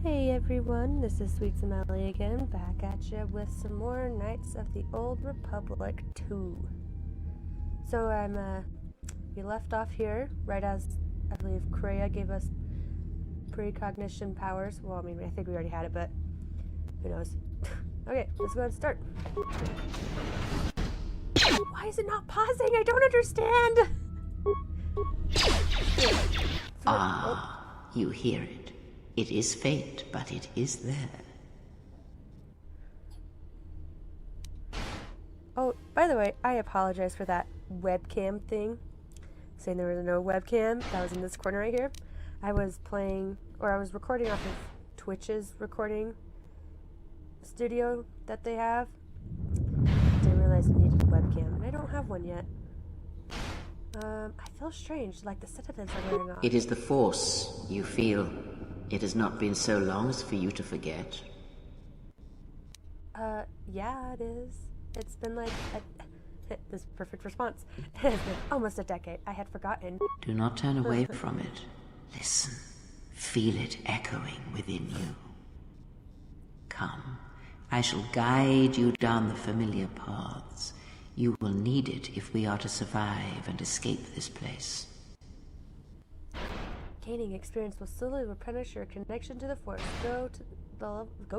Hey everyone, this is Sweet Samelli again, back at you with some more Knights of the Old Republic 2. So we left off here, right as, I believe, Kreia gave us precognition powers. Well, I mean, I think we already had it, but who knows. Okay, let's go ahead and start. Why is it not pausing? I don't understand! You hear it. It is faint, but it is there. Oh, by the way, I apologize for that webcam thing. Saying there was no webcam. That was in this corner right here. I was recording off of Twitch's recording studio that they have. Didn't realize I needed a webcam, and I don't have one yet. I feel strange, like the Citadels are wearing off. It is the Force, you feel. It has not been so long as for you to forget. Yeah, it is. It's been like this perfect response. It has been almost a decade. I had forgotten. Do not turn away from it. Listen. Feel it echoing within you. Come. I shall guide you down the familiar paths. You will need it if we are to survive and escape this place. Gaining experience will slowly replenish your connection to the Force. Go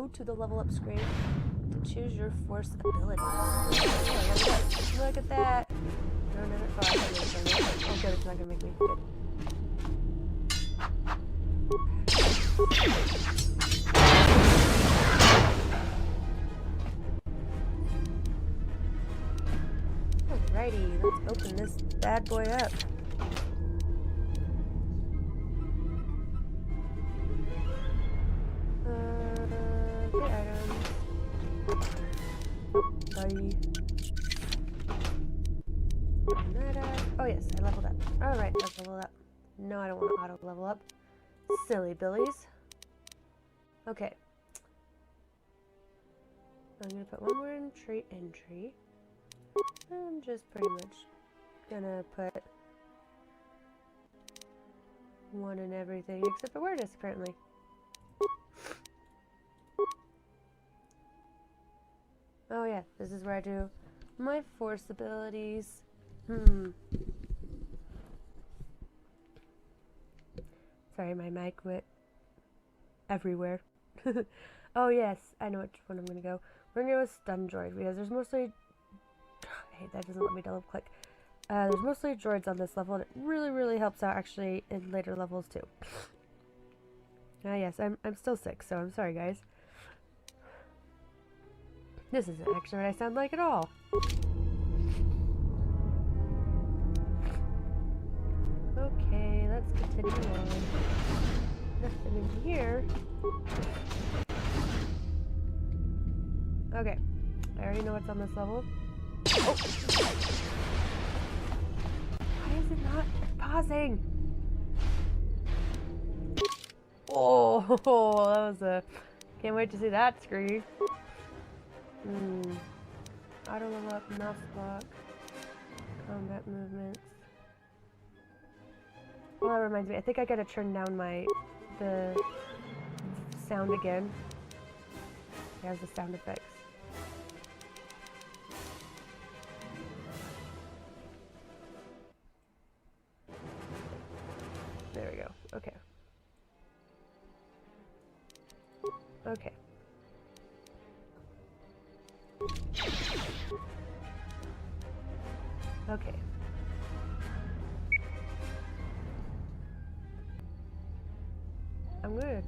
to the level up screen to choose your Force ability. Oh, look at that! No, never thought I was oh, good, it's not gonna make me good. Alrighty, let's open this bad boy up. Get items. Oh, buddy. Oh yes, I leveled up. Alright, let's level up. No, I don't want to auto level up. Silly Billies. Okay. I'm gonna put one more entry. I'm just pretty much gonna put one in everything except for awareness, apparently. Oh yeah, this is where I do my Force abilities. Sorry, my mic went everywhere. Oh yes, I know which one I'm gonna go. We're gonna go with Stun Droid because there's mostly... Hey, that doesn't let me double click. There's mostly droids on this level, and it really helps out actually in later levels too. Yes, I'm still sick, so I'm sorry guys. This isn't actually what I sound like at all. Okay, let's continue on. Nothing in here. Okay, I already know what's on this level. Oh. Why is it not pausing? Oh, that was a... Can't wait to see that screen. Auto level up, mouse block, combat movements. Well, that reminds me. I think I gotta turn down the sound again. There's the sound effects. There we go. Okay. Okay. Okay. I'm good.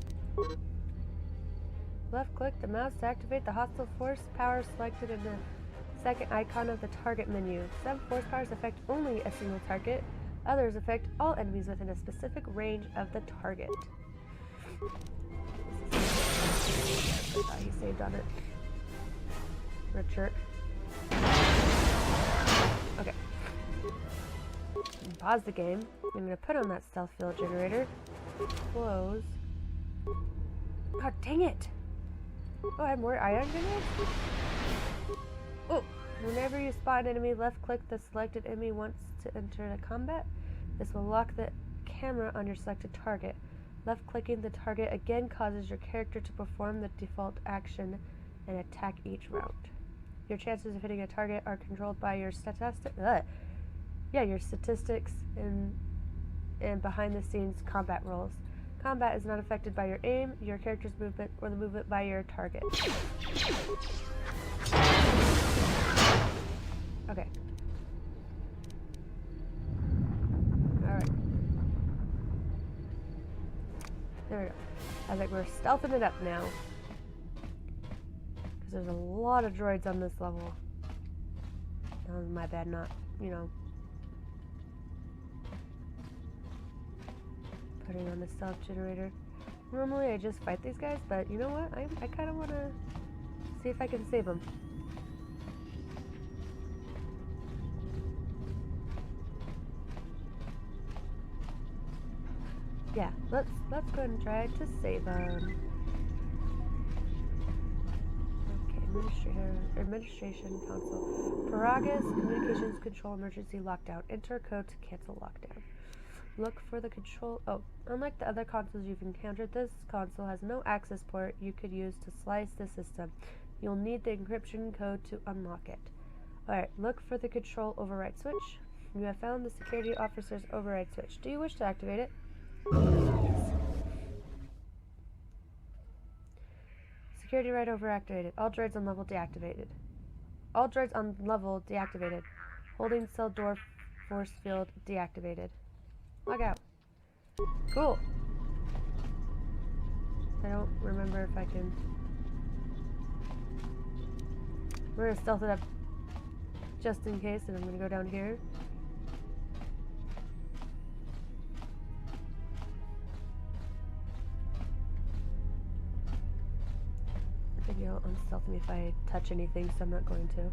Left click the mouse to activate the hostile force power selected in the second icon of the target menu. Some force powers affect only a single target. Others affect all enemies within a specific range of the target. I thought he saved on it. Richard. Okay. Pause the game. I'm gonna put on that stealth field generator. Close. God dang it! Oh, I have more ion grenades? Oh! Whenever you spot an enemy, left click the selected enemy wants to enter the combat. This will lock the camera on your selected target. Left-clicking the target again causes your character to perform the default action and attack each round. Your chances of hitting a target are controlled by your statistics and behind-the-scenes combat rolls. Combat is not affected by your aim, your character's movement, or the movement by your target. Okay. Alright. There we go. I think we're stealthing it up now. Because there's a lot of droids on this level. That was my bad, not, putting on the stealth generator. Normally I just fight these guys, but you know what? I kind of want to see if I can save them. Yeah, let's go ahead and try to save them. Okay, administration console. Peragus, communications control emergency lockdown. Enter code to cancel lockdown. Look for the control. Oh, unlike the other consoles you've encountered, this console has no access port you could use to slice the system. You'll need the encryption code to unlock it. Alright, look for the control override switch. You have found the security officer's override switch. Do you wish to activate it? Security right overactivated. All droids on level deactivated. All droids on level deactivated. Holding cell door force field deactivated. Log out. Cool. I don't remember if I can. We're gonna stealth it up just in case, and I'm gonna go down here. I think it'll unstealth me if I touch anything, so I'm not going to.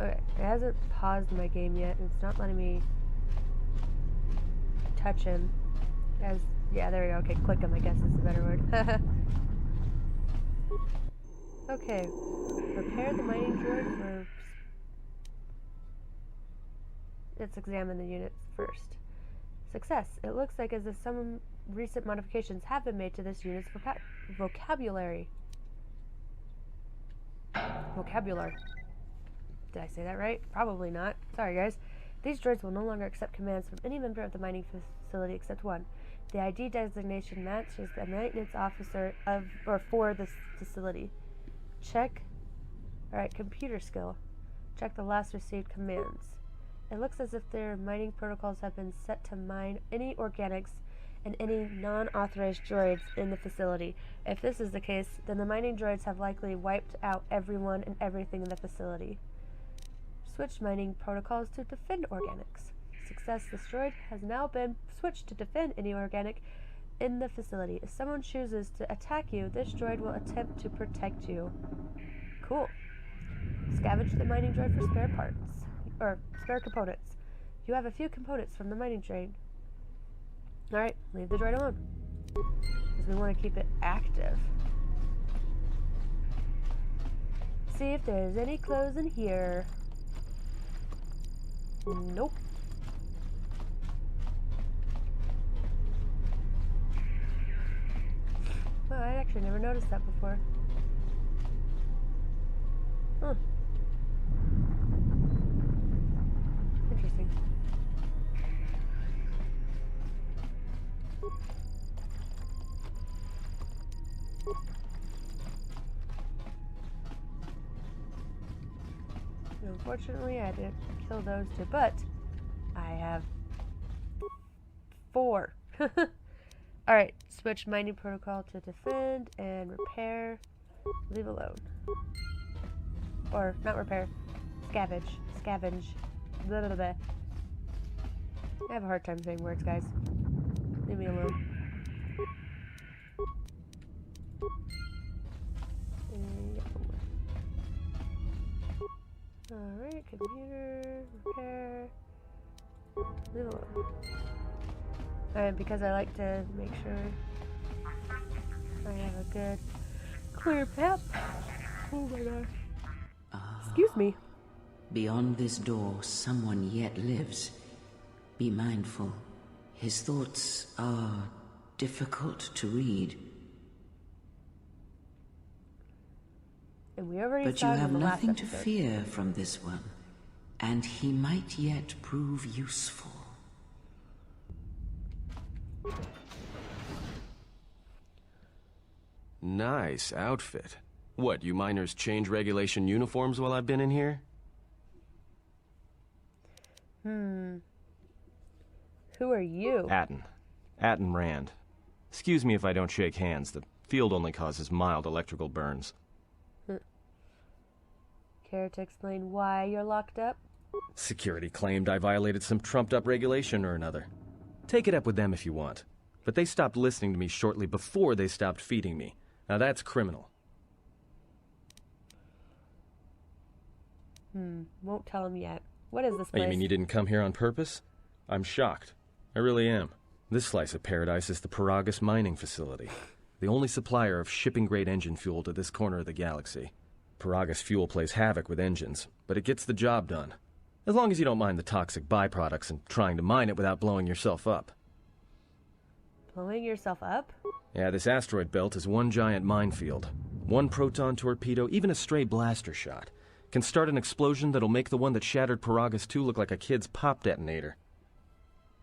Okay, it hasn't paused my game yet, and it's not letting me touch him. Yeah, there we go. Okay, click him, I guess is the better word. Okay, prepare the mining droid for... Let's examine the unit first. Success. It looks like as if some recent modifications have been made to this unit's vocabulary. Vocabulary. Did I say that right? Probably not. Sorry, guys. These droids will no longer accept commands from any member of the mining facility except one. The ID designation matches the maintenance officer for this facility. Check. Alright, computer skill. Check the last received commands. It looks as if their mining protocols have been set to mine any organics and any non-authorized droids in the facility. If this is the case, then the mining droids have likely wiped out everyone and everything in the facility. Switch mining protocols to defend organics. Success. This droid has now been switched to defend any organic in the facility. If someone chooses to attack you, this droid will attempt to protect you. Cool. Scavenge the mining droid for spare parts. Or spare components. You have a few components from the mining train. Alright, leave the droid alone. Because we want to keep it active. See if there's any clothes in here. Nope. Well, I actually never noticed that before. Huh. Interesting. Unfortunately, I didn't kill those two, but I have 4. Alright, switch mining protocol to defend and repair. Leave alone. Or, not repair. Scavenge. Scavenge. Blah, blah, blah. I have a hard time saying words, guys. Leave me alone. Alright, computer, repair, leave alone. Alright, because I like to make sure I have a good, clear path. Oh my gosh. Excuse me. Beyond this door, someone yet lives. Be mindful. His thoughts are difficult to read. And we already But saw you him have in the last nothing to episode. fear from this one, and he might yet prove useful. Nice outfit. What, you miners change regulation uniforms while I've been in here? Who are you? Atten Rand. Excuse me if I don't shake hands. The field only causes mild electrical burns. Care to explain why you're locked up? Security claimed I violated some trumped-up regulation or another. Take it up with them if you want. But they stopped listening to me shortly before they stopped feeding me. Now that's criminal. Won't tell him yet. What is this Oh, place? you mean you didn't come here on purpose? I'm shocked. I really am. This slice of paradise is the Peragus mining facility, the only supplier of shipping-grade engine fuel to this corner of the galaxy. Peragus fuel plays havoc with engines, but it gets the job done. As long as you don't mind the toxic byproducts and trying to mine it without blowing yourself up. Blowing yourself up? Yeah, this asteroid belt is one giant minefield. One proton torpedo, even a stray blaster shot, can start an explosion that'll make the one that shattered Peragus 2 look like a kid's pop detonator.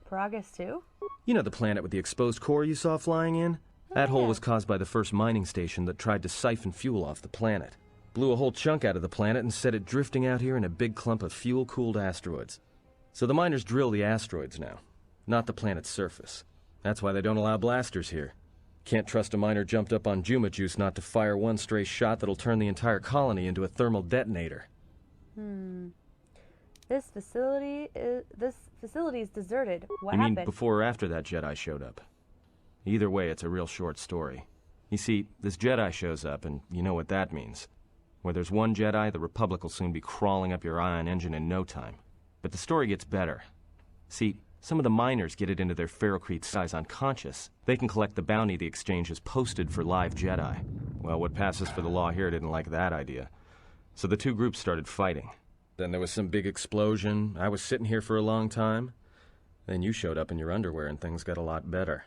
Peragus 2? You know the planet with the exposed core you saw flying in? That hole was caused by the first mining station that tried to siphon fuel off the planet. Blew a whole chunk out of the planet and set it drifting out here in a big clump of fuel-cooled asteroids. So the miners drill the asteroids now, not the planet's surface. That's why they don't allow blasters here. Can't trust a miner jumped up on Juma Juice not to fire one stray shot that'll turn the entire colony into a thermal detonator. This facility is deserted. What You mean happened? before or after that Jedi showed up? Either way, it's a real short story. You see, this Jedi shows up, and you know what that means. Where there's one Jedi, the Republic will soon be crawling up your ion engine in no time. But the story gets better. See, some of the miners get it into their ferrocrete size unconscious. They can collect the bounty the exchange has posted for live Jedi. Well, what passes for the law here didn't like that idea. So the two groups started fighting. Then there was some big explosion. I was sitting here for a long time. Then you showed up in your underwear and things got a lot better.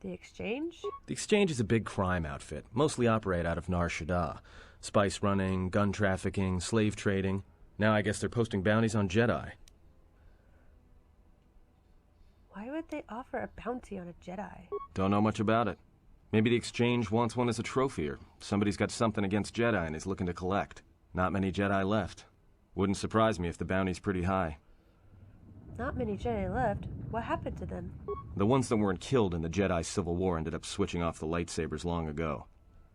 The exchange? The exchange is a big crime outfit, mostly operate out of Nar Shaddaa. Spice running, gun trafficking, slave trading. Now I guess they're posting bounties on Jedi. Why would they offer a bounty on a Jedi? Don't know much about it. Maybe the exchange wants one as a trophy, or somebody's got something against Jedi and is looking to collect. Not many Jedi left. Wouldn't surprise me if the bounty's pretty high. Not many Jedi left. What happened to them? The ones that weren't killed in the Jedi Civil War ended up switching off the lightsabers long ago.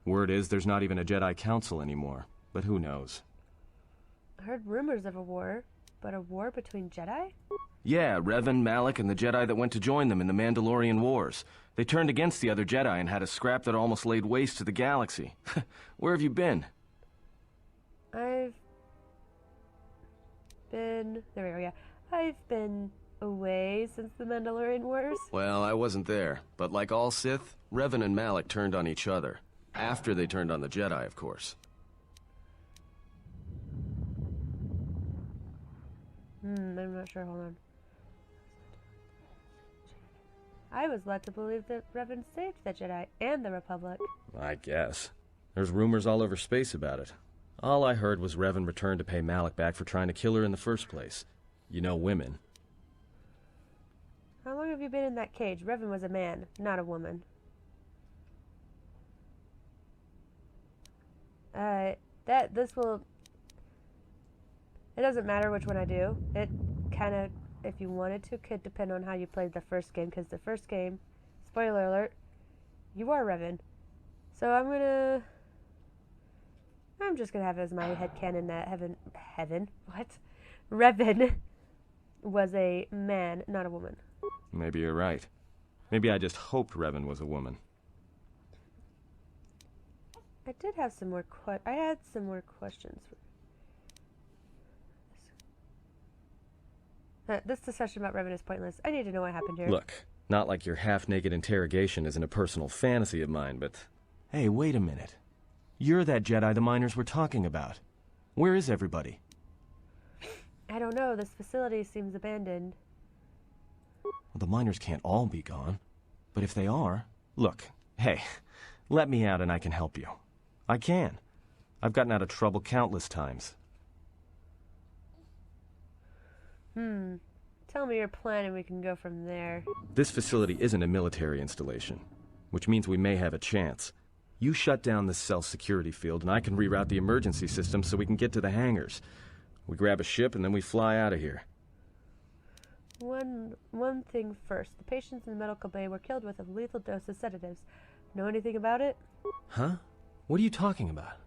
Word is there's not even a Jedi Council anymore, but who knows? I heard rumors of a war, but a war between Jedi? Yeah, Revan, Malak, and the Jedi that went to join them in the Mandalorian Wars. They turned against the other Jedi and had a scrap that almost laid waste to the galaxy. Where have you been? I've been... There we go, yeah. I've been away since the Mandalorian Wars. Well, I wasn't there, but like all Sith, Revan and Malak turned on each other. After they turned on the Jedi, of course. I'm not sure, hold on. I was led to believe that Revan saved the Jedi and the Republic. I guess. There's rumors all over space about it. All I heard was Revan returned to pay Malak back for trying to kill her in the first place. You know women. How long have you been in that cage? Revan was a man, not a woman. It doesn't matter which one I do. It kind of, if you wanted to, could depend on how you played the first game, because the first game, spoiler alert, you are Revan. So I'm just gonna have it as my headcanon that Revan was a man, not a woman. Maybe you're right. Maybe I just hoped Revan was a woman. I did have some more I had some more questions. This discussion about Revan is pointless. I need to know what happened here. Look, not like your half-naked interrogation isn't a personal fantasy of mine, but... Hey, wait a minute. You're that Jedi the miners were talking about. Where is everybody? I don't know. This facility seems abandoned. Well, the miners can't all be gone. But if they are... Look, hey, let me out and I can help you. I can. I've gotten out of trouble countless times. Tell me your plan and we can go from there. This facility isn't a military installation, which means we may have a chance. You shut down this cell security field and I can reroute the emergency system so we can get to the hangars. We grab a ship and then we fly out of here. One thing first. The patients in the medical bay were killed with a lethal dose of sedatives. Know anything about it? Huh? What are you talking about?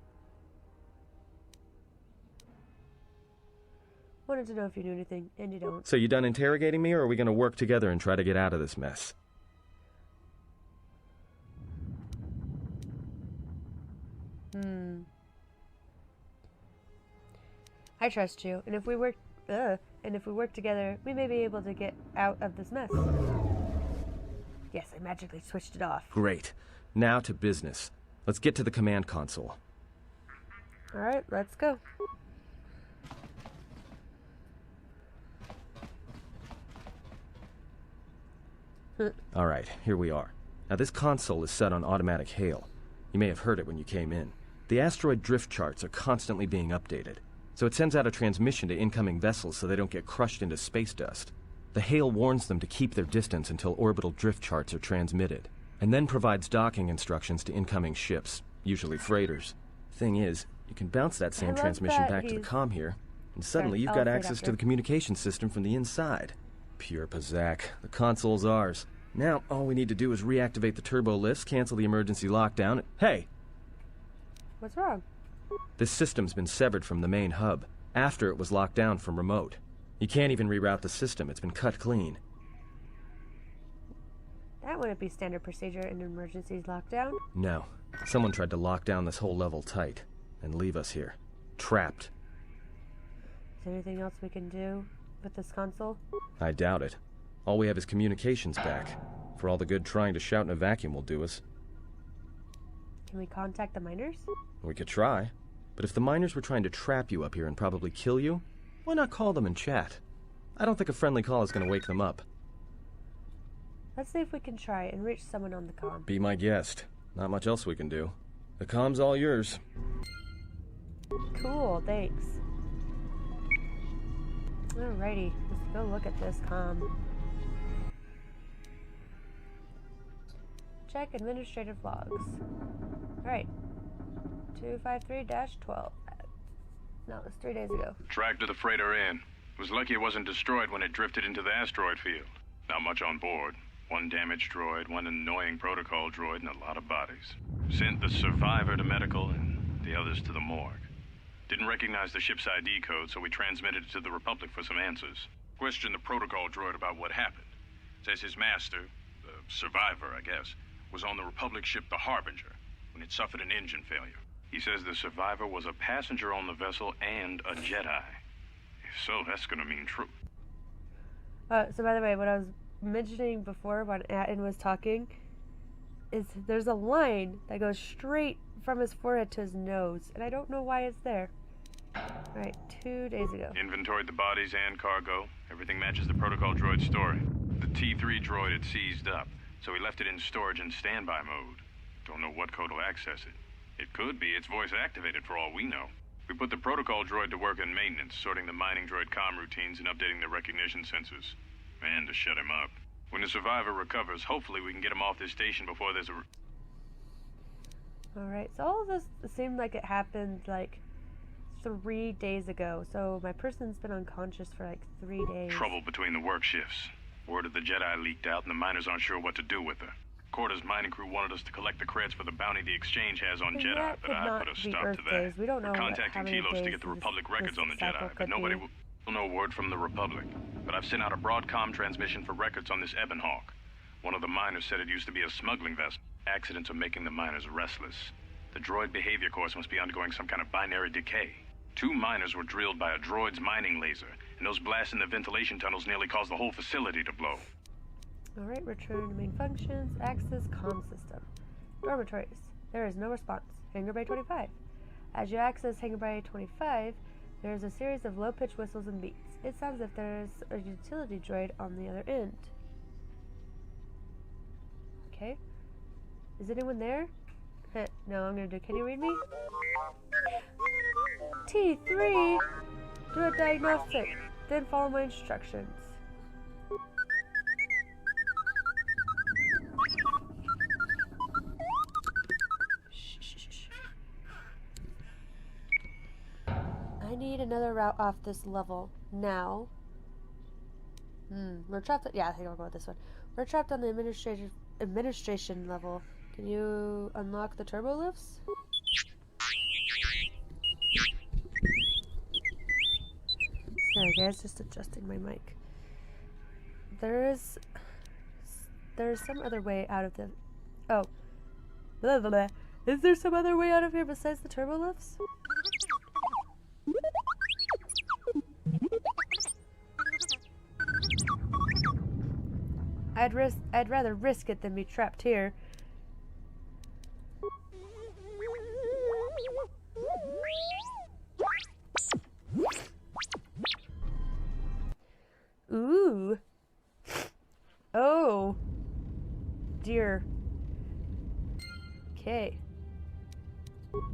Wanted to know if you knew anything, and you don't. So you done interrogating me, or are we gonna work together and try to get out of this mess? I trust you, and if we work together, we may be able to get out of this mess. Yes, I magically switched it off. Great. Now to business. Let's get to the command console. Alright, let's go. Alright, here we are. Now this console is set on automatic hail. You may have heard it when you came in. The asteroid drift charts are constantly being updated, so it sends out a transmission to incoming vessels so they don't get crushed into space dust. The hail warns them to keep their distance until orbital drift charts are transmitted, and then provides docking instructions to incoming ships, usually freighters. Thing is, you can bounce that same transmission back to the comm here, and suddenly you've got access to the communication system from the inside. Pure Pazak. The console's ours. Now, all we need to do is reactivate the turbo lifts, cancel the emergency lockdown. Hey! What's wrong? This system's been severed from the main hub, after it was locked down from remote. You can't even reroute the system, it's been cut clean. That wouldn't be standard procedure in emergencies lockdown. No. Someone tried to lock down this whole level tight, and leave us here. Trapped. Is there anything else we can do with this console? I doubt it. All we have is communications back. For all the good trying to shout in a vacuum will do us. Can we contact the miners? We could try. But if the miners were trying to trap you up here and probably kill you, why not call them and chat? I don't think a friendly call is going to wake them up. Let's see if we can try and reach someone on the comm. Be my guest. Not much else we can do. The comm's all yours. Cool, thanks. Alrighty, let's go look at this comm. Check administrative logs. Alright. 253-12. No, it was 3 days ago. Tracked to the freighter in. Was lucky it wasn't destroyed when it drifted into the asteroid field. Not much on board. One damaged droid, one annoying protocol droid, and a lot of bodies. Sent the survivor to medical and the others to the morgue. Didn't recognize the ship's ID code, so we transmitted it to the Republic for some answers. Questioned the protocol droid about what happened. Says his master, the survivor, I guess, was on the Republic ship the Harbinger when it suffered an engine failure. He says the survivor was a passenger on the vessel and a Jedi. If so, that's gonna mean true. So by the way, what I was mentioning before when Atten was talking is there's a line that goes straight from his forehead to his nose, and I don't know why it's there. Alright, 2 days ago. Inventoried the bodies and cargo. Everything matches the protocol droid's story. The T3 droid had seized up, so we left it in storage in standby mode. Don't know what code will access it. It could be it's voice activated for all we know. We put the protocol droid to work in maintenance, sorting the mining droid comm routines and updating the recognition sensors. And to shut him up. When the survivor recovers, hopefully we can get him off this station before there's a... Alright, so all of this seemed like it happened like 3 days ago, so my person's been unconscious for like 3 days. Trouble between the work shifts. Word of the Jedi leaked out and the miners aren't sure what to do with her. Quarter's mining crew wanted us to collect the creds for the bounty the exchange has on Jedi, but I put a stop to that. We don't know We're contacting Telos to get the this- Republic records this on the cycle Jedi, could but nobody be. will know word from the Republic. But I've sent out a broadcom transmission for records on this Ebon Hawk. One of the miners said it used to be a smuggling vessel. Accidents are making the miners restless. The droid behavior course must be undergoing some kind of binary decay. 2 miners were drilled by a droid's mining laser, and those blasts in the ventilation tunnels nearly caused the whole facility to blow. Alright, return to main functions, access comm system. Dormitories. There is no response. Hangar Bay 25. As you access Hangar Bay 25, there is a series of low-pitched whistles and beeps. It sounds as if there is a utility droid on the other end. Okay. Is anyone there? No, I'm gonna do. Can you read me? T3. Do a diagnostic. Then follow my instructions. Shh. I need another route off this level now. We're trapped. Yeah, I think I'll go with this one. We're trapped on the administration level. Can you unlock the turbo lifts? Sorry guys, just adjusting my mic. There's some other way out of the... Oh. Blah, blah, blah. Is there some other way out of here besides the turbo lifts? I'd rather risk it than be trapped here. Ooh. Oh. Dear. Okay.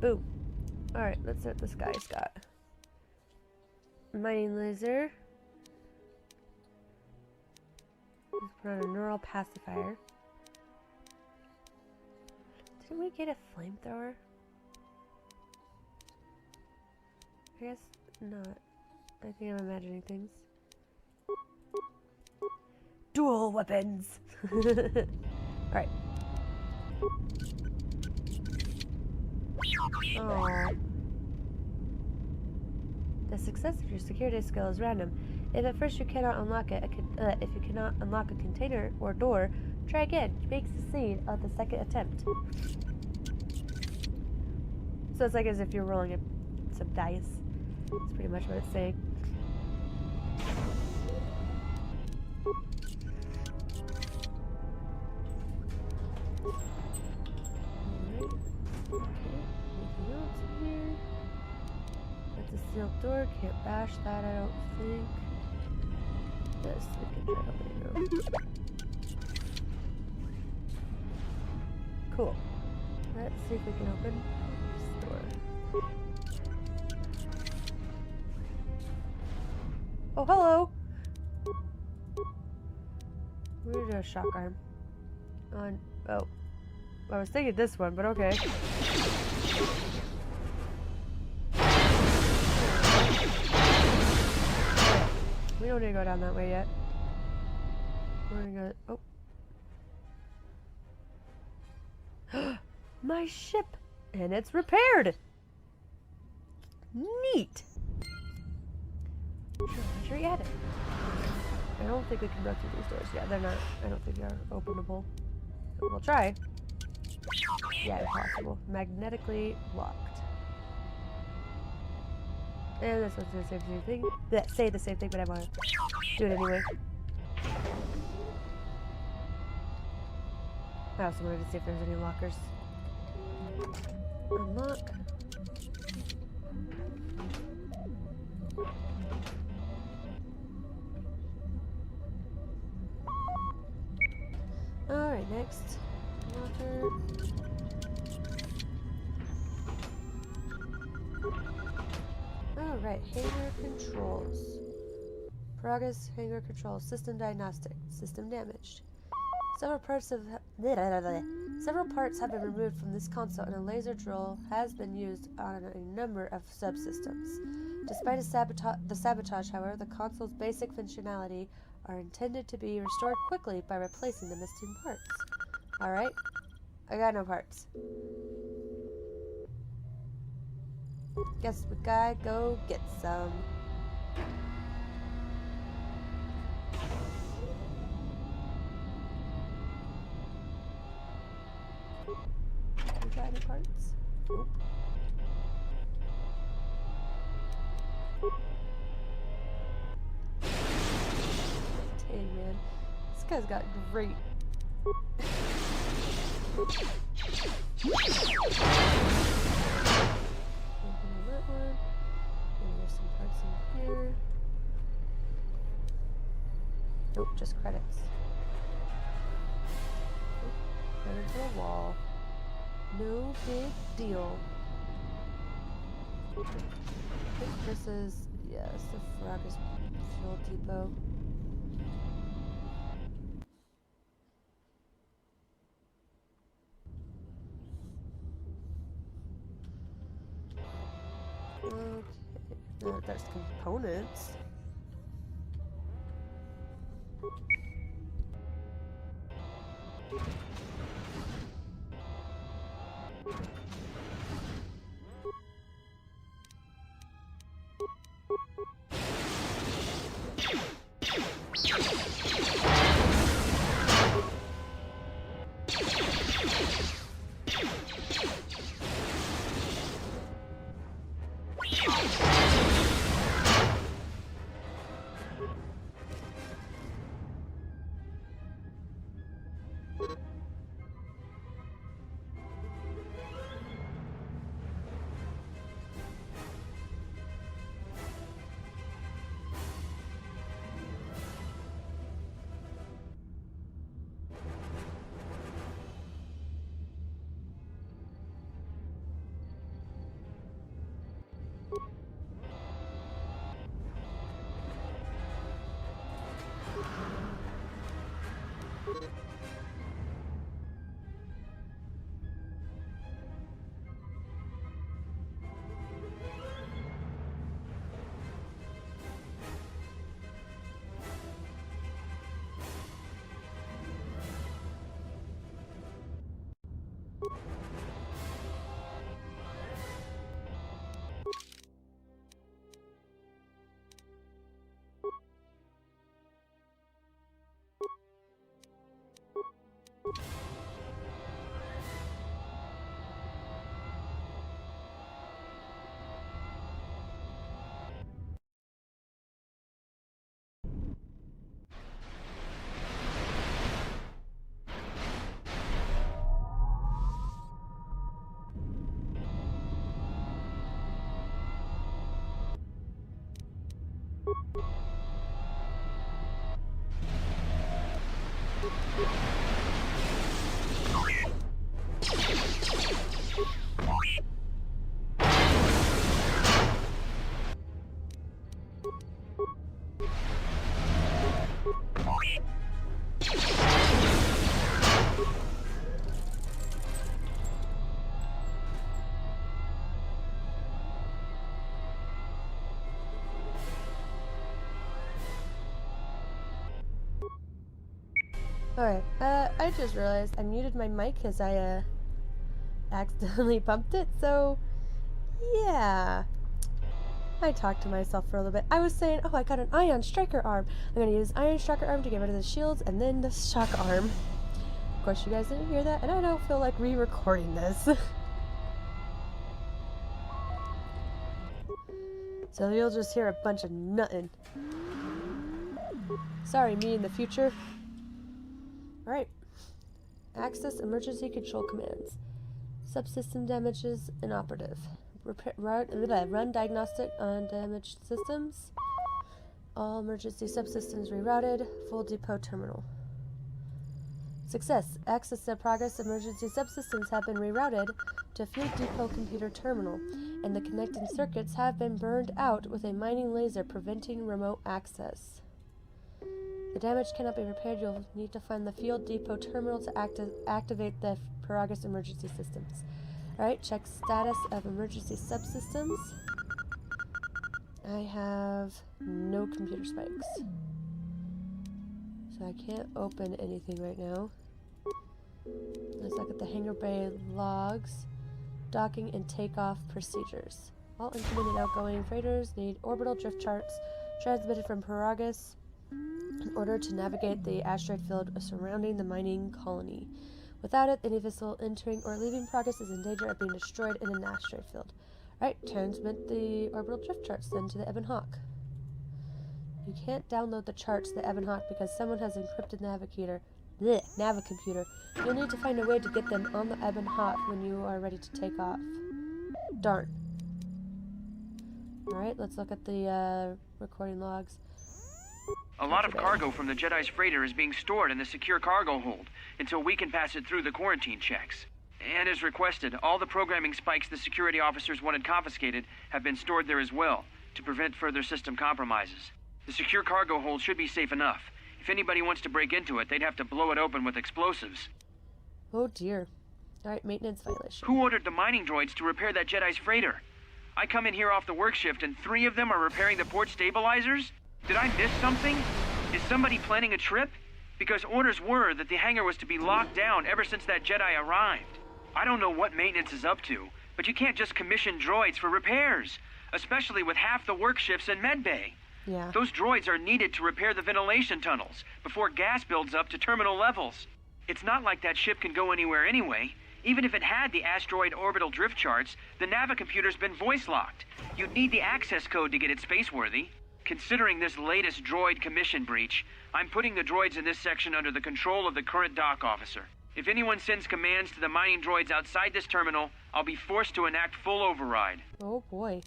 Boom. Alright, let's see what this guy's got. Mining laser. Let's put on a neural pacifier. Didn't we get a flamethrower? I guess not. I think I'm imagining things. Dual weapons! Alright. Aww. The success of your security skill is random. If at first you cannot unlock it, if you cannot unlock a container or door, try again. Make succeed on the second attempt. So it's like as if you're rolling some dice. That's pretty much what it's saying. Alright. Okay. Anything else in here? That's a sealed door. Can't bash that, I don't think. This, we can try opening now. Cool. Let's see if we can open this door. Oh, hello! We're gonna do a shock arm. On. Oh. I was thinking this one, but okay. We don't need to go down that way yet. We're gonna go. Oh. My ship! And it's repaired! Neat! Sure, you had it. I don't think we can go through these doors. Yeah, they're not. I don't think they're openable. We'll try. Yeah, impossible. Magnetically locked. And this one's gonna say the same thing. Say the same thing, but I want to do it anyway. I also wanted to see if there's any lockers. Unlock. Alright, next. Locker. Alright, hangar controls. Peragus hangar controls. System diagnostic. System damaged. Several parts have been removed from this console, and a laser drill has been used on a number of subsystems. Despite the sabotage, however, the console's basic functionality are intended to be restored quickly by replacing the missing parts. Alright, I got no parts. Guess we gotta go get some. Can we try any parts? Nope. Dang, man. This guy's got great. Open that one. And there's some parts in here. Nope, just credits. into a wall. No big deal. I think this is, yes, the Peragus fuel depot. Okay, now there's components. Alright, I just realized I muted my mic because I, accidentally bumped it, so, yeah. I talked to myself for a little bit. I was saying, oh, I got an ion striker arm. I'm gonna use ion striker arm to get rid of the shields, and then the shock arm. Of course, you guys didn't hear that, and I don't feel like re-recording this. So you'll just hear a bunch of nuttin'. Sorry, me in the future. Alright. Access emergency control commands. Subsystem damages inoperative. Run diagnostic on damaged systems. All emergency subsystems rerouted. Full depot terminal. Success. Access to Peragus emergency subsystems have been rerouted to field depot computer terminal, and the connecting circuits have been burned out with a mining laser preventing remote access. The damage cannot be repaired. You'll need to find the field depot terminal to activate the Peragus emergency systems. Alright, check status of emergency subsystems. I have no computer spikes. So I can't open anything right now. Let's look at the hangar bay logs. Docking and takeoff procedures. All incoming and outgoing freighters need orbital drift charts transmitted from Peragus in order to navigate the asteroid field surrounding the mining colony. Without it, any vessel entering or leaving Peragus is in danger of being destroyed in an asteroid field. Alright, transmit the orbital drift charts then to the Ebon Hawk. You can't download the charts to the Ebon Hawk because someone has encrypted Navicomputer. You'll need to find a way to get them on the Ebon Hawk when you are ready to take off. Darn. Alright, let's look at the recording logs. A lot of cargo from the Jedi's freighter is being stored in the secure cargo hold until we can pass it through the quarantine checks. And as requested, all the programming spikes the security officers wanted confiscated have been stored there as well, to prevent further system compromises. The secure cargo hold should be safe enough. If anybody wants to break into it, they'd have to blow it open with explosives. Oh dear. Alright, maintenance violation. Who ordered the mining droids to repair that Jedi's freighter? I come in here off the work shift and 3 of them are repairing the port stabilizers? Did I miss something? Is somebody planning a trip? Because orders were that the hangar was to be locked down ever since that Jedi arrived. I don't know what maintenance is up to, but you can't just commission droids for repairs, especially with half the work shifts in medbay. Yeah. Those droids are needed to repair the ventilation tunnels before gas builds up to terminal levels. It's not like that ship can go anywhere anyway. Even if it had the asteroid orbital drift charts, the navicomputer's been voice-locked. You'd need the access code to get it spaceworthy. Considering this latest droid commission breach, I'm putting the droids in this section under the control of the current dock officer. If anyone sends commands to the mining droids outside this terminal, I'll be forced to enact full override. Oh boy.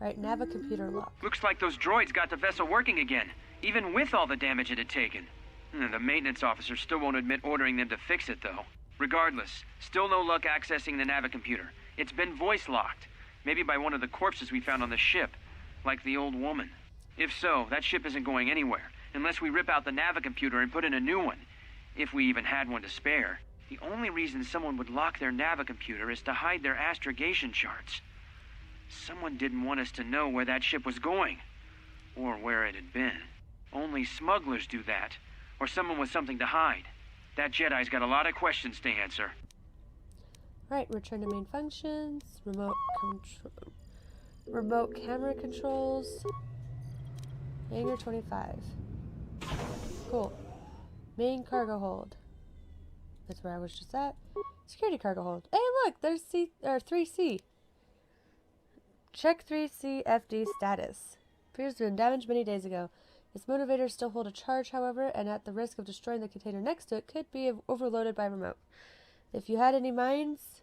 Alright, navicomputer lock. Looks like those droids got the vessel working again, even with all the damage it had taken. The maintenance officer still won't admit ordering them to fix it, though. Regardless, still no luck accessing the navicomputer. It's been voice-locked, maybe by one of the corpses we found on the ship, like the old woman. If so, that ship isn't going anywhere, unless we rip out the navicomputer and put in a new one, if we even had one to spare. The only reason someone would lock their navicomputer is to hide their astrogation charts. Someone didn't want us to know where that ship was going, or where it had been. Only smugglers do that, or someone with something to hide. That Jedi's got a lot of questions to answer. Right, return to main functions, remote camera controls, Hangar 25. Cool. Main cargo hold. That's where I was just at. Security cargo hold. Hey, look, there's 3C. Check 3C FD status. Appears to have been damaged many days ago. Its motivators still hold a charge, however, and at the risk of destroying the container next to it, could be overloaded by remote. If you had any mines,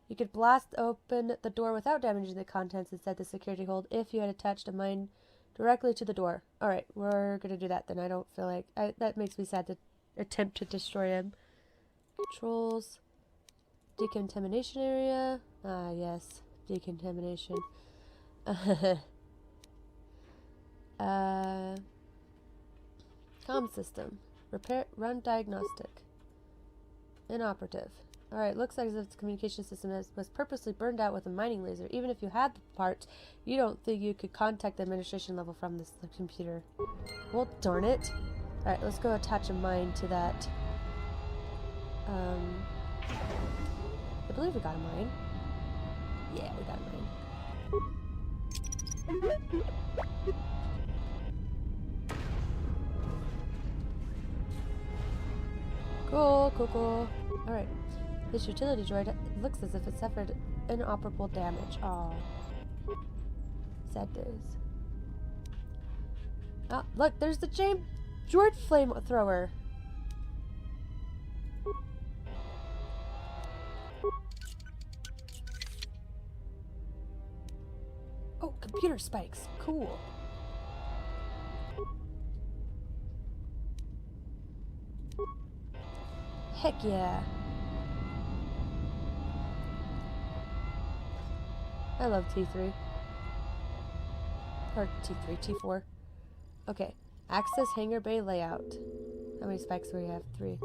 you could blast open the door without damaging the contents inside the security hold if you had attached a mine directly to the door. Alright, we're gonna do that then. I don't feel like... that makes me sad to attempt to destroy him. Controls. Decontamination area. Ah, yes. Decontamination. Comm system. Repair. Run diagnostic. Inoperative. Alright, looks like its communication system was purposely burned out with a mining laser. Even if you had the parts, you don't think you could contact the administration level from this computer. Well, darn it. Alright, let's go attach a mine to that. I believe we got a mine. Yeah, we got a mine. Cool, cool, cool. Alright. This utility droid looks as if it suffered inoperable damage. Aw. Sad days. Ah, look, there's the droid flamethrower. Oh, computer spikes. Cool. Heck yeah. I love T3. Or T3, T4. Okay. Access hangar bay layout. How many spikes do we have? 3.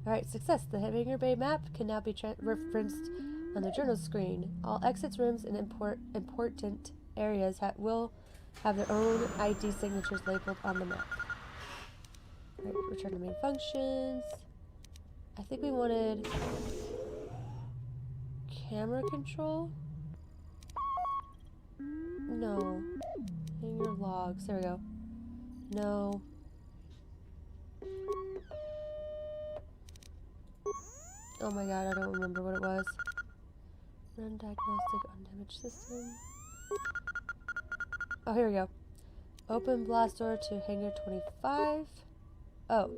Alright, success. The hangar bay map can now be referenced on the journal screen. All exits, rooms, and important areas will have their own ID signatures labeled on the map. Alright, return to main functions. I think we wanted camera control. No. Hangar logs. There we go. No. Oh my god, I don't remember what it was. Run diagnostic on damaged system. Oh, here we go. Open blast door to Hangar 25. Oh.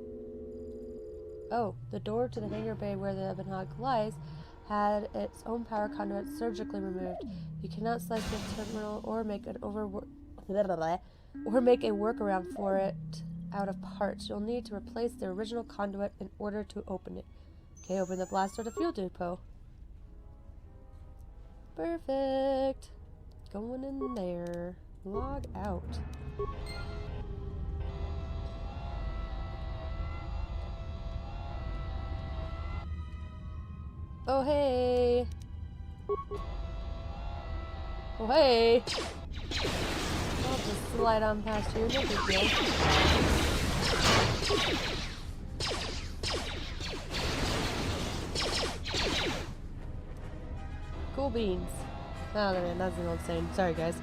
Oh, the door to the hangar bay where the Ebonhog lies had its own power conduit surgically removed. You cannot slice the terminal or make a workaround for it out of parts. You'll need to replace the original conduit in order to open it. Okay, open the blast door to fuel depot. Perfect. Going in there. Log out. Oh, hey. Oh, hey. I'll just slide on past you. No big deal. Cool beans. Oh, man, that's an old saying. Sorry, guys.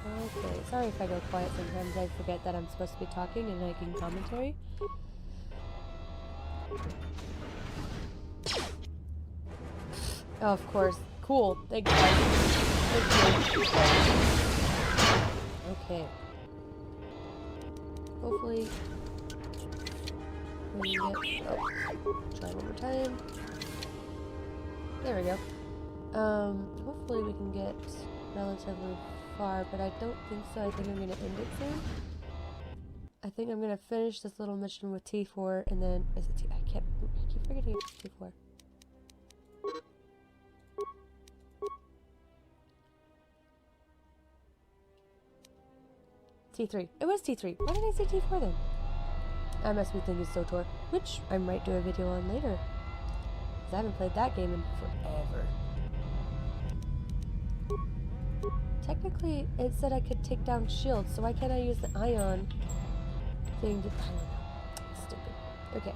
Okay, sorry if I go quiet sometimes. I forget that I'm supposed to be talking and making commentary. Oh, of course. Cool. Thank you. Thank you. Okay. Hopefully we can get... Oh. Try one more time. There we go. Hopefully we can get relatively far, but I don't think so. I think I'm going to end it soon. I think I'm going to finish this little mission with T4, and then... Is it T... I keep forgetting it's T4. T3. It was T3. Why did I say T4 then? I must be thinking SOTOR, which I might do a video on later. Because I haven't played that game in forever. Technically, it said I could take down shields, so why can't I use the ion thing to... I don't know. Stupid. Okay.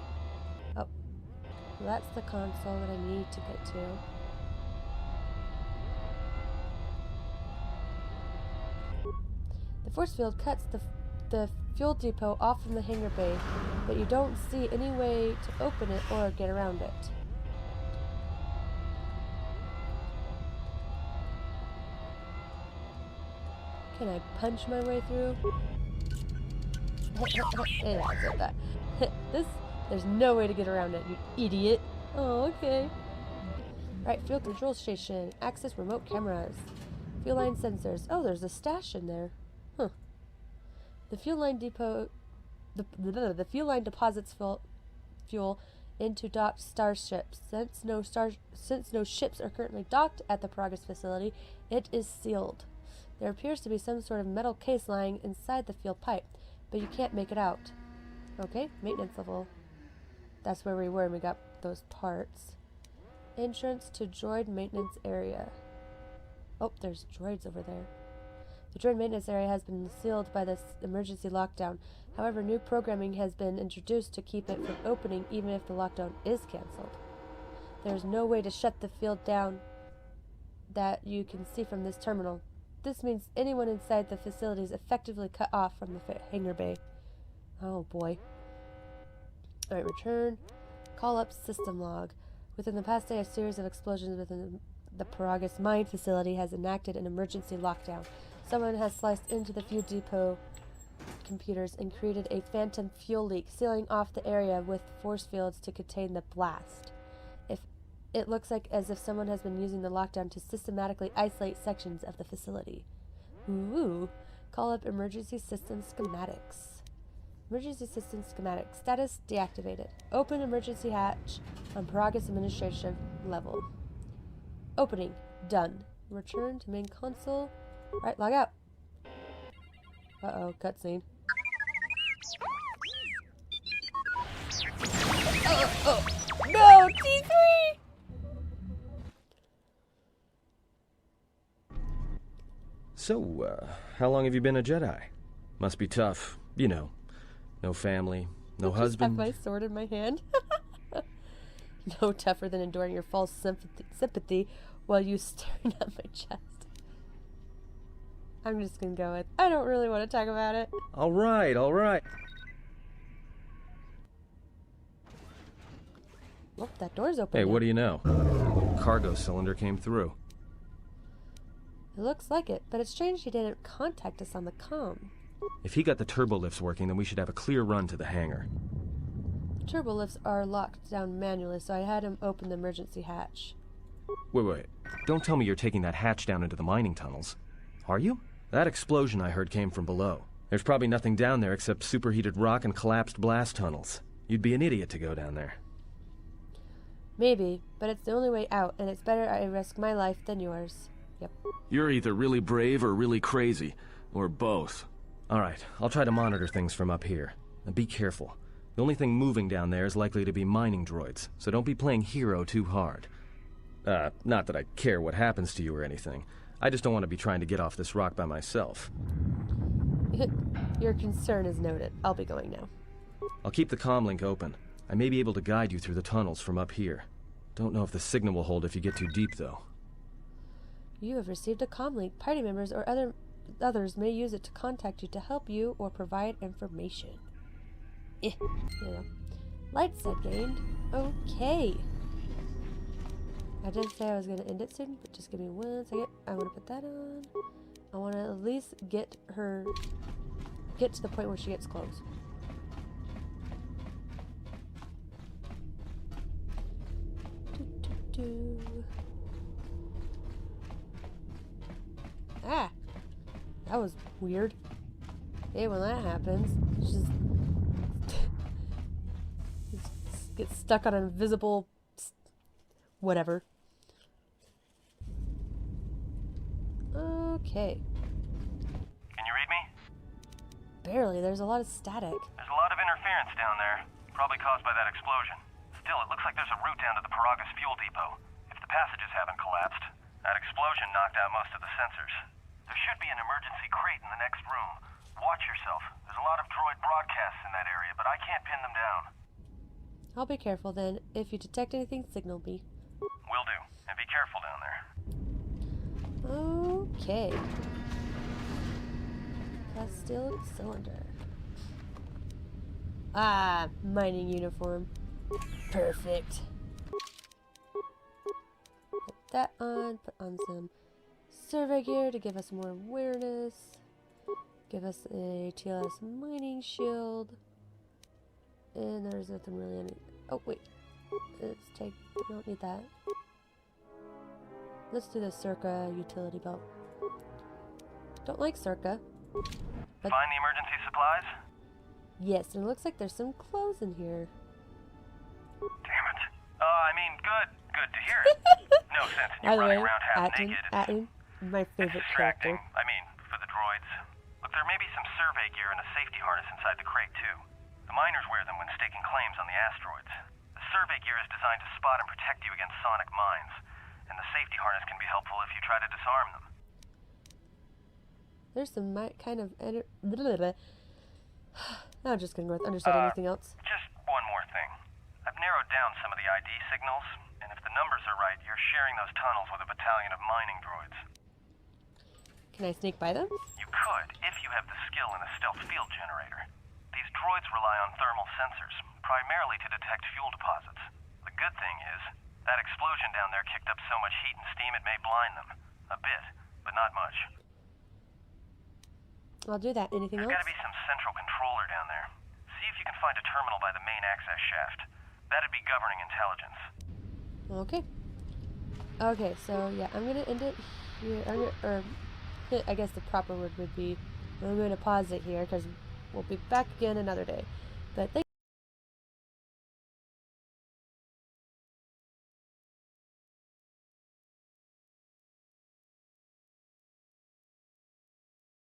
Oh. Well, that's the console that I need to get to. The force field cuts the fuel depot off from the hangar bay, but you don't see any way to open it or get around it. Can I punch my way through? Yeah, I said that. There's no way to get around it, you idiot. Oh, okay. Right, fuel control station. Access remote cameras. Fuel line sensors. Oh, there's a stash in there. Huh. The fuel line depot... The fuel line deposits fuel into docked starships. Since no ships are currently docked at the Peragus facility, it is sealed. There appears to be some sort of metal case lying inside the fuel pipe, but you can't make it out. Okay, maintenance level. That's where we were and we got those parts. Entrance to droid maintenance area. Oh, there's droids over there. The droid maintenance area has been sealed by this emergency lockdown. However, new programming has been introduced to keep it from opening even if the lockdown is cancelled. There's no way to shut the field down that you can see from this terminal. This means anyone inside the facility is effectively cut off from the hangar bay. Oh boy. Alright, return. Call up system log. Within the past day, a series of explosions within the Peragus mine facility has enacted an emergency lockdown. Someone has sliced into the fuel depot computers and created a phantom fuel leak, sealing off the area with force fields to contain the blast. It looks like as if someone has been using the lockdown to systematically isolate sections of the facility. Ooh. Call up emergency system schematics. Emergency system schematics. Status deactivated. Open emergency hatch on Peragus administration level. Opening. Done. Return to main console. Right, log out. Uh-oh, cutscene. Oh, no, T3! So, how long have you been a Jedi? Must be tough. You know, no family, no husband. I have my sword in my hand. No tougher than enduring your false sympathy while you staring at my chest. I'm just gonna go with, I don't really want to talk about it. All right, all right. Oh, that door's open. Hey, now. what do you know? Cargo cylinder came through. It looks like it, but it's strange he didn't contact us on the comm. If he got the turbo lifts working, then we should have a clear run to the hangar. The turbo lifts are locked down manually, so I had him open the emergency hatch. Wait. Don't tell me you're taking that hatch down into the mining tunnels. Are you? That explosion I heard came from below. There's probably nothing down there except superheated rock and collapsed blast tunnels. You'd be an idiot to go down there. Maybe, but it's the only way out, and it's better I risk my life than yours. Yep. You're either really brave or really crazy. Or both. Alright, I'll try to monitor things from up here. And be careful. The only thing moving down there is likely to be mining droids, so don't be playing hero too hard. Not that I care what happens to you or anything. I just don't want to be trying to get off this rock by myself. Your concern is noted. I'll be going now. I'll keep the comm link open. I may be able to guide you through the tunnels from up here. Don't know if the signal will hold if you get too deep, though. You have received a comm link. Party members or others may use it to contact you to help you or provide information. Yeah. Light set gained. Okay. I did say I was going to end it soon, but just give me 1 second. I want to put that on. I want to at least get to the point where she gets close. Ah! That was weird. Hey, when that happens, just get stuck on an invisible whatever. Okay. Can you read me? Barely. There's a lot of static. There's a lot of interference down there, probably caused by that explosion. Still, it looks like there's a route down to the Peragus fuel depot. If the passages haven't collapsed, that explosion knocked out most of the sensors. There should be an emergency crate in the next room. Watch yourself. There's a lot of droid broadcasts in that area, but I can't pin them down. I'll be careful then. If you detect anything, signal me. Will do. And be careful down there. Okay. Castile cylinder. Ah, mining uniform. Perfect. Put that on. Put on some survey gear to give us more awareness. Give us a TLS mining shield. And there's nothing really any. Oh, wait. Let's take. We don't need that. Let's do the Circa utility belt. Don't like Circa. But Find the emergency supplies? yes, and it looks like there's some clothes in here. Damn it. Good. Good to hear it. No sense in By you the way, running around half naked. Atton, my It's favorite distracting. character. For the droids. Look, there may be some survey gear and a safety harness inside the crate, too. The miners wear them when staking claims on the asteroids. The survey gear is designed to spot and protect you against sonic mines, and the safety harness can be helpful if you try to disarm them. There's some kind of I'm just gonna go with understood anything else. Just one more thing. I've narrowed down some of the ID signals, and if the numbers are right, you're sharing those tunnels with a battalion of mining droids. Can I sneak by them? You could, if you have the skill in a stealth field generator. These droids rely on thermal sensors, primarily to detect fuel deposits. The good thing is, that explosion down there kicked up so much heat and steam it may blind them. A bit, but not much. I'll do that. Anything There's else? gotta be some central controller down there. See if you can find a terminal by the main access shaft. That'd be governing intelligence. Okay. Okay, so yeah, I'm gonna end it here. I guess the proper word would be, I'm gonna pause it here because we'll be back again another day. But thank